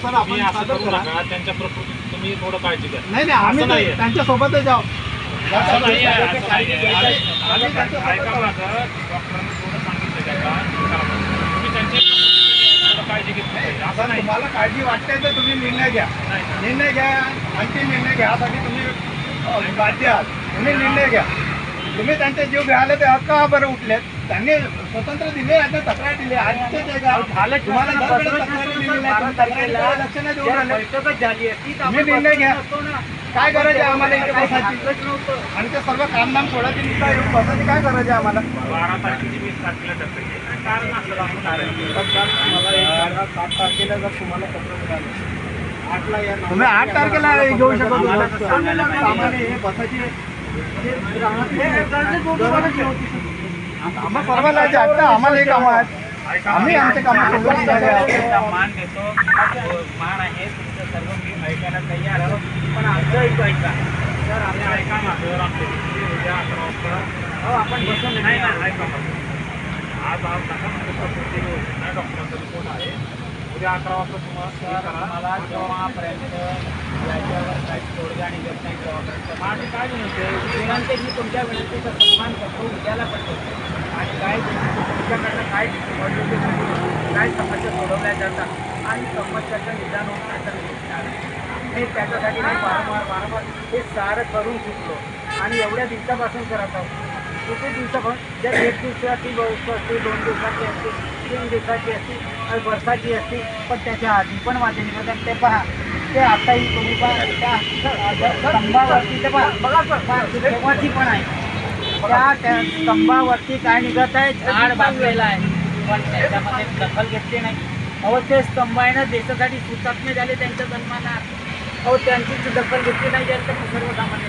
त्यानुसार आपण सादर करा. त्यांच्या प्रकृतीत तुम्ही थोडं काळजी घ्या. नाही नाही, आम्ही त्यांच्या सोबतच जाऊ. असं नाही आहे, असं नाही आहे. ऐका माझं, डॉक्टरांनी थोडं सांगितलं त्याला, तुम्ही त्यांच्या थोडं काळजी घेतली पाहिजे. असं नाही, तुम्हाला काळजी वाटते तर तुम्ही निर्णय घ्या. निर्णय घ्या, अंतिम निर्णय घ्यासाठी तुम्ही बाध्य आहात. तुम्ही निर्णय घ्या. तुम्ही त्यांचे जीव घ्यायला ते का बरं उठलेत? त्यांनी स्वतंत्र दिले, आता तक्रार दिली. आजचे ते तुम्हाला लक्ष नाही देऊन राहिले. तुम्ही निर्णय घ्या. काय गरज आहे आम्हाला इथे बसायची? आणि ते सर्व कामधाम सोडायची नुसता येऊन बसायची काय गरज आहे आम्हाला? 12 तारखेची 20 तारखेला ढकलली. कारण असलं मला 7 तारखेला जर तुम्हाला पत्र मिळालं, 8ला या, तुम्ही 8 तारखेला घेऊ शकतो. बसायची आम्हा सर्वांना आता आम्हाला एक कामं आहेत. आम्ही आमचे कामं मान देतो, मान आहे तुमचं सर्व मी ऐकायला तयार आहोत. पण आमचं ऐका तर आम्ही ऐका माझं आमच्या उद्या 11 वाजता आपण बसून नाही ना ऐका. आज डॉक्टरांचा रिपोर्ट आहे. उद्या 11 वाजता तुम्हाला जेव्हापर्यंत याच्यावर काही तोडगा निघत नाही तेव्हापर्यंत माझी काय विनंती मी तुमच्या विनंतीचा सन्मान करतो. उद्याला करतो. आणि काय तुमच्याकडनं काय समस्या सोडवल्या जातात आणि समस्याचं निदान होण्याचं हे त्याच्यासाठी मी वारंवार हे सारं करून चुकलो. आणि एवढ्या दिवसापासून करत आहोत. किती दिवसापासून जर 1 दिवसाची गोष्ट असते, 2 दिवसाची असते, 3 दिवसाची असते, वर्षाची असते, पण त्याच्या आधी पण वाटे निघतात. ते पहा, ते आताही तुम्ही पहा त्या स्तंभावरती ते पहा बघा तेव्हाची पण आहे. त्या स्तंभावरती काय निघत आहे? झाड बांधलेलं आहे, पण त्याच्यामध्ये दखल घेतली नाही. अहो ते स्तंभ आहे ना, देशासाठी हुतात्मे झाले त्यांच्या जन्माला. अहो त्यांची दखल घेतली नाही जाईल तर सर्वसामान्य